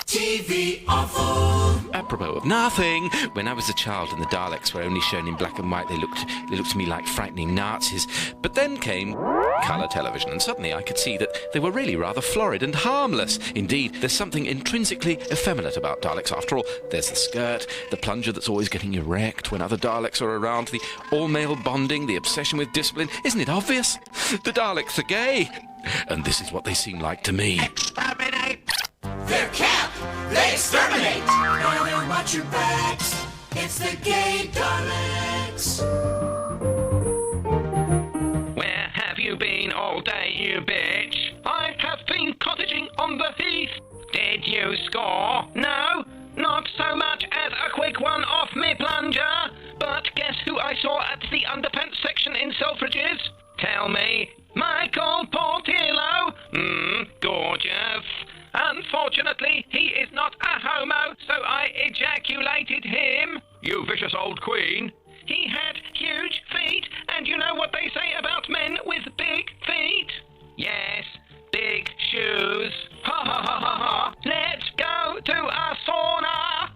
TV Offal. Apropos of nothing, when I was a child and the Daleks were only shown in black and white, they looked to me like frightening Nazis. But then came colour television, and suddenly I could see that they were really rather florid and harmless. Indeed, there's something intrinsically effeminate about Daleks. After all, there's the skirt, the plunger that's always getting erect when other Daleks are around, the all-male bonding, the obsession with discipline. Isn't it obvious? The Daleks are gay. And this is what they seem like to me. Exterminate! They're camp! They exterminate! Better watch your backs! It's the Gay Daleks! Where have you been all day, you bitch? I have been cottaging on the heath. Did you score? No, not so much as a quick one off me plunger. But guess who I saw at the underpants section in Selfridges? Tell me. Michael Portillo? Gorgeous. Unfortunately, he is not a homo, so I ejaculated him. You vicious old queen. He had huge feet, and you know what they say about men with big feet? Yes, big shoes. Ha ha ha ha ha. Let's go to a sauna.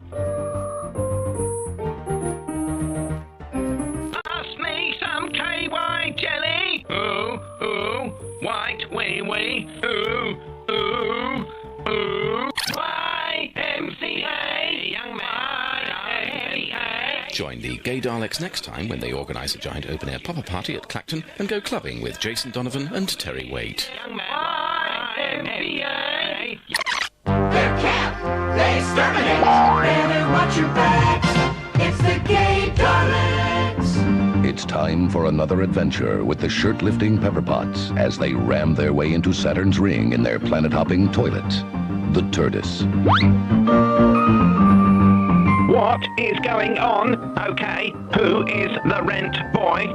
Pass me some KY jelly. Ooh, ooh, white wee wee. Ooh, ooh, ooh. YMCA, young man, YMCA. Join the Gay Daleks next time when they organise a giant open-air pop-up party at Clacton and go clubbing with Jason Donovan and Terry Waite. Young man, YMCA. They're camp! They exterminate! Better watch your backs! It's the Gay Daleks! It's time for another adventure with the shirt-lifting Pepperpots as they ram their way into Saturn's ring in their planet-hopping toilet, the TARDIS. What is going on? Okay, who is the rent boy?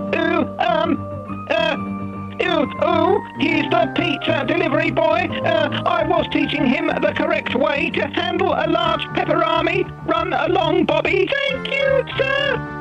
He's the pizza delivery boy. I was teaching him the correct way to handle a large pepperami. Run along, Bobby. Thank you, sir.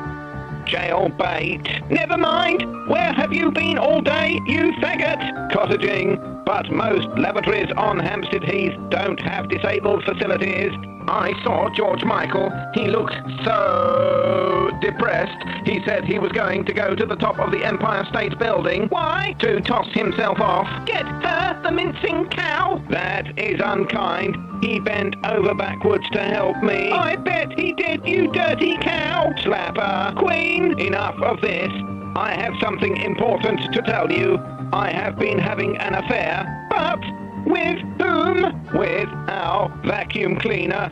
Jailbait. Never mind. Where have you been all day, you faggot? Cottaging. But most lavatories on Hampstead Heath don't have disabled facilities. I saw George Michael. He looked so depressed. He said he was going to go to the top of the Empire State Building. Why? To toss himself off. Get her, the mincing cow. That is unkind. He bent over backwards to help me. I bet he did, you dirty cow. Slapper. Queen, enough of this. I have something important to tell you. I have been having an affair, but with whom? With our vacuum cleaner.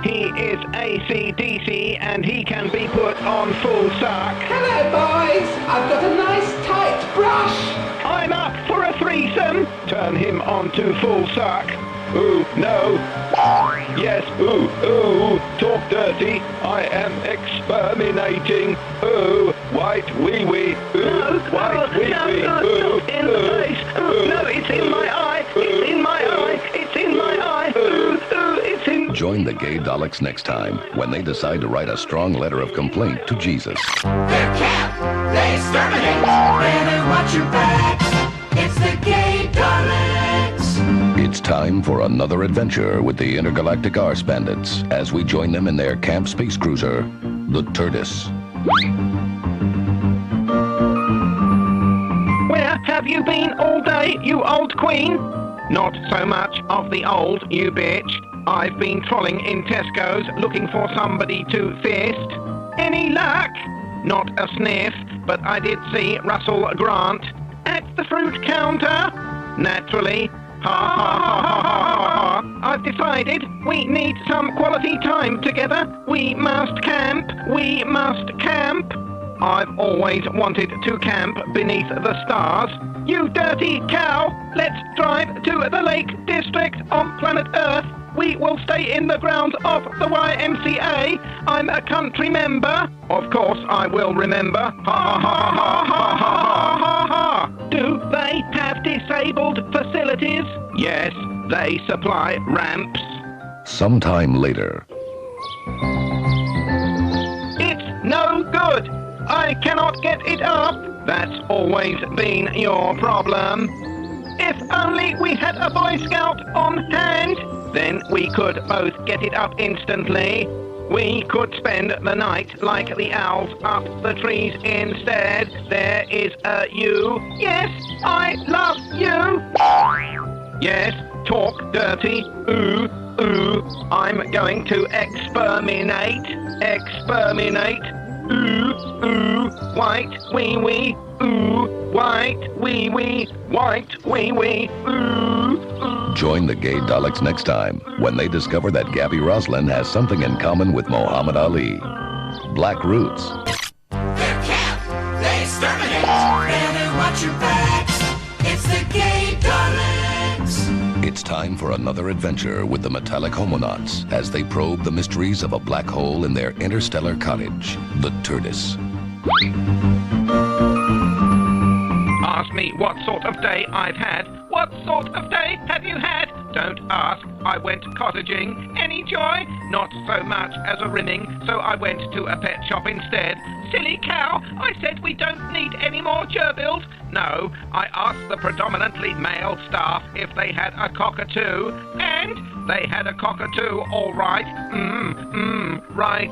He is AC/DC and he can be put on full suck. Hello, boys. I've got a nice tight brush. I'm up for a threesome. Turn him on to full suck. Ooh, no. Yes, ooh, ooh. Talk dirty. I am exterminating. Ooh, white wee wee. Ooh, white wee wee. Ooh, in the face. Ooh, no, it's in my eye. It's in my eye. It's in my eye. Ooh, ooh, it's in. Join the Gay Daleks next time when they decide to write a strong letter of complaint to Jesus. They're camp! They exterminate! Better watch your backs! It's the Gay Daleks! It's time for another adventure with the intergalactic Arse Bandits as we join them in their camp space cruiser, the TARDIS. Where have you been all day, you old queen? Not so much of the old, you bitch. I've been trolling in Tesco's looking for somebody to fist. Any luck? Not a sniff, but I did see Russell Grant at the fruit counter. Naturally. Ha ha ha ha ha ha. I've decided we need some quality time together. We must camp. We must camp. I've always wanted to camp beneath the stars. You dirty cow, let's drive to the Lake District on planet Earth. We will stay in the grounds of the YMCA. I'm a country member. Of course I will remember. Ha ha ha ha ha ha ha ha. Do they have disabled facilities? Yes, they supply ramps. Sometime later. It's no good. I cannot get it up. That's always been your problem. If only we had a Boy Scout on hand. Then we could both get it up instantly. We could spend the night like the owls up the trees instead. There is a you. Yes, I love you. Yes, talk dirty. Ooh, ooh. I'm going to exterminate. Exterminate. Ooh, ooh. White wee wee. Ooh, white wee wee. White wee wee. Ooh, ooh. Join the Gay Daleks next time when they discover that Gabby Roslin has something in common with Muhammad Ali. Black roots. They're camp, they exterminate. Better watch your backs. It's the Gay Daleks. It's time for another adventure with the metallic homonauts as they probe the mysteries of a black hole in their interstellar cottage, the Turdis. Ask me what sort of day I've had. What sort of day have you had? Don't ask. I went cottaging. Any joy? Not so much as a rinning, so I went to a pet shop instead. Silly cow, I said we don't need any more gerbils. No, I asked the predominantly male staff if they had a cockatoo, and they had a cockatoo, all right. Right.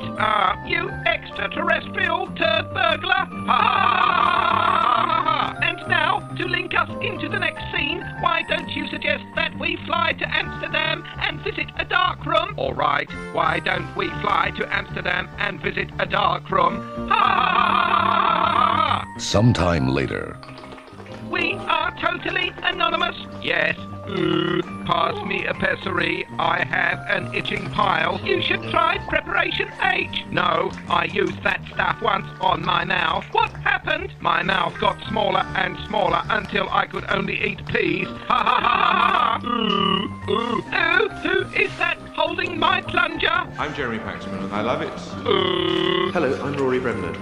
You extraterrestrial turd burglar. Ha ha ha ha ha. And now, to link us into the next scene, why don't you suggest that we fly to Amsterdam and visit a dark room? All right, why don't we fly to Amsterdam and visit a dark room? Ha ha ha ha. Sometime later. We are totally anonymous. Yes. Pass me a pessary. I have an itching pile. You should try Preparation H. No, I used that stuff once on my mouth. What happened? My mouth got smaller and smaller until I could only eat peas. Ha ha ha ha ha. Who is that holding my plunger? I'm Jeremy Paxman and I love it. Hello, I'm Rory Bremner.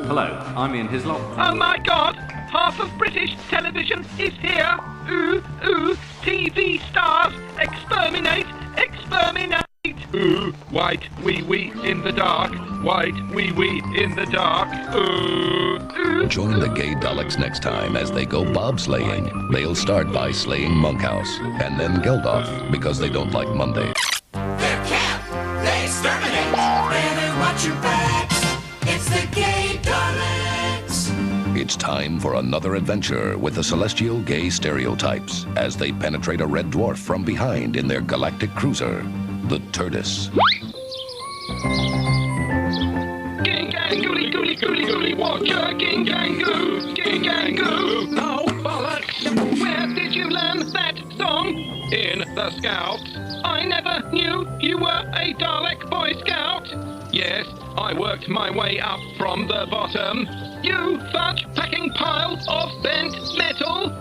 Hello, I'm Ian Hislop. Oh my God! Half of British television is here. TV stars, exterminate, exterminate. White wee wee in the dark. White wee wee in the dark. Join the Gay Daleks next time as they go bobsleighing. They'll start by slaying Monkhouse and then Geldof because they don't like Monday. They're camp, they exterminate. Better watch your backs. It's the Gay Daleks. It's time for another adventure with the celestial gay stereotypes as they penetrate a red dwarf from behind in their galactic cruiser, the Turdis. Ging gang gooly gooly gooly gooly watcher. Ging gang goo. Ging gang goo. Oh bollocks! Where did you learn that song? In the Scouts. I never knew you were a Dalek Boy Scout. Yes, I worked my way up from the bottom. You fudge-packing pile of bent metal!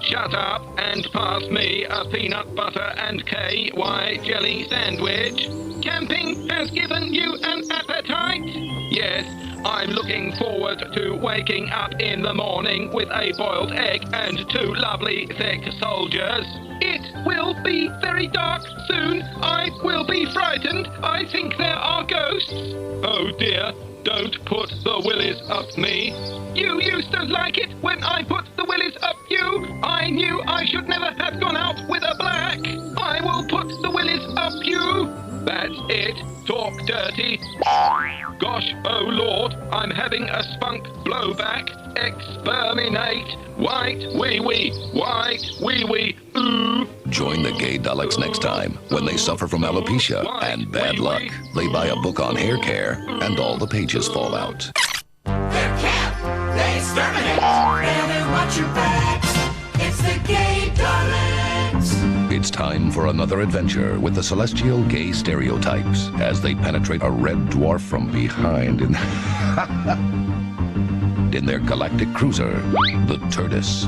Shut up and pass me a peanut butter and KY jelly sandwich. Camping has given you an appetite? Yes, I'm looking forward to waking up in the morning with a boiled egg and two lovely thick soldiers. It will be very dark soon. I will be frightened. I think there are ghosts. Oh dear, don't put the willies up me. You used to like it when I put the willies up you. I knew I should never have gone out with a black. I will put the willies up you. That's it. Talk dirty. Gosh, oh Lord, I'm having a spunk blowback. Exterminate. White wee wee. White wee wee. Join the Gay Daleks next time when they suffer from alopecia and bad luck. They buy a book on hair care and all the pages fall out. They're camp, they exterminate. Better watch your backs. It's the Gay Daleks. It's time for another adventure with the celestial gay stereotypes as they penetrate a red dwarf from behind in their galactic cruiser, the Turdis.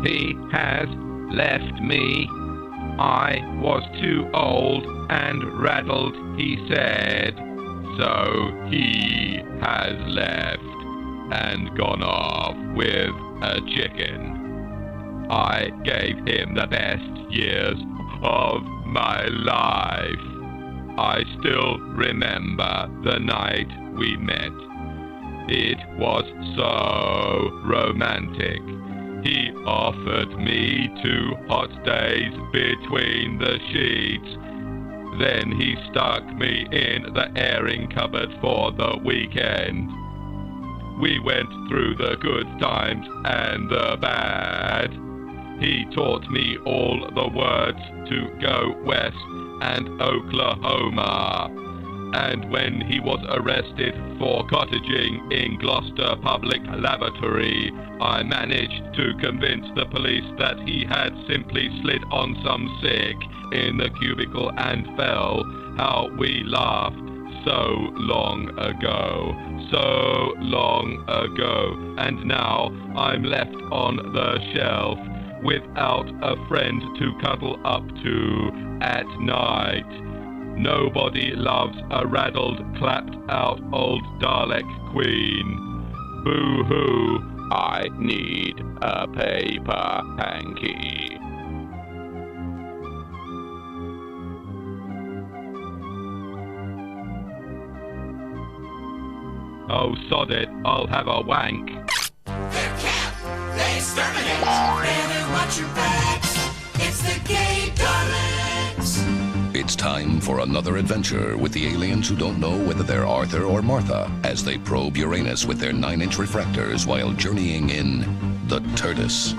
He has left me. I was too old and raddled, he said. So he has left and gone off with a chicken. I gave him the best years of my life. I still remember the night we met. It was so romantic. He offered me 2 hot days between the sheets. Then he stuck me in the airing cupboard for the weekend. We went through the good times and the bad. He taught me all the words to go west and Oklahoma. And when he was arrested for cottaging in Gloucester Public Lavatory, I managed to convince the police that he had simply slid on some sick in the cubicle and fell. How we laughed so long ago, so long ago. And now I'm left on the shelf without a friend to cuddle up to at night. Nobody loves a raddled, clapped-out old Dalek queen. Boo-hoo, I need a paper hanky. Oh, sod it, I'll have a wank. They're camp, they exterminate. Better watch your backs. It's the Gay Daleks. It's time for another adventure with the aliens who don't know whether they're Arthur or Martha as they probe Uranus with their 9-inch refractors while journeying in the TARDIS.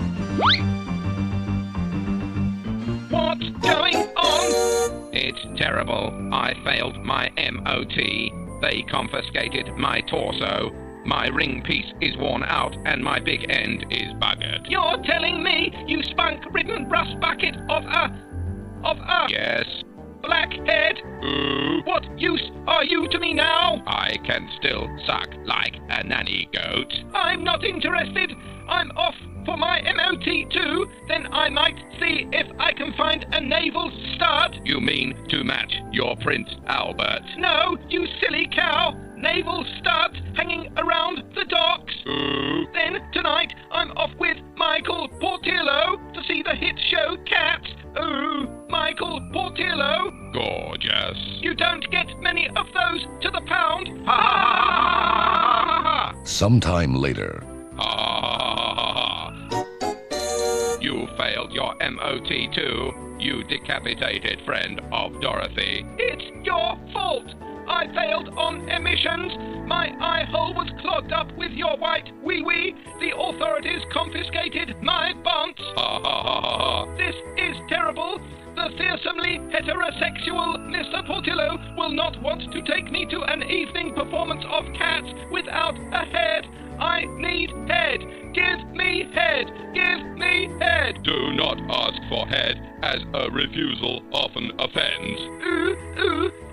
What's going on? It's terrible. I failed my MOT. They confiscated my torso. My ring piece is worn out and my big end is buggered. You're telling me you spunk-ridden brass bucket of a... Yes. Blackhead? What use are you to me now? I can still suck like a nanny goat. I'm not interested. I'm off for my MOT too. Then I might see if I can find a naval stud. You mean to match your Prince Albert? No, you silly cow. Naval studs hanging around the docks. Then tonight I'm off with Michael Portillo to see the hit show Cats. Michael Portillo. Gorgeous. You don't get many of those to the pound. Ha ha ha ha ha. Sometime later. You failed your MOT too, you decapitated friend of Dorothy. It's your fault. I failed on emissions. My eye hole was clogged up with your white wee-wee. The authorities confiscated my bonds. This is terrible. The fearsomely heterosexual Mr. Portillo will not want to take me to an evening performance of Cats without a head. I need head. Give me head. Give me head. Do not ask for head, as a refusal often offends.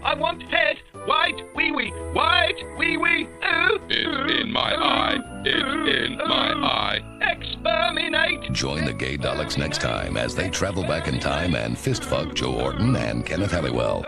I want head. White wee-wee. White wee-wee. It's in my eye. It's in my eye. Exterminate. Join the Gay Daleks next time as they travel back in time and fist fuck Joe Orton and Kenneth Halliwell.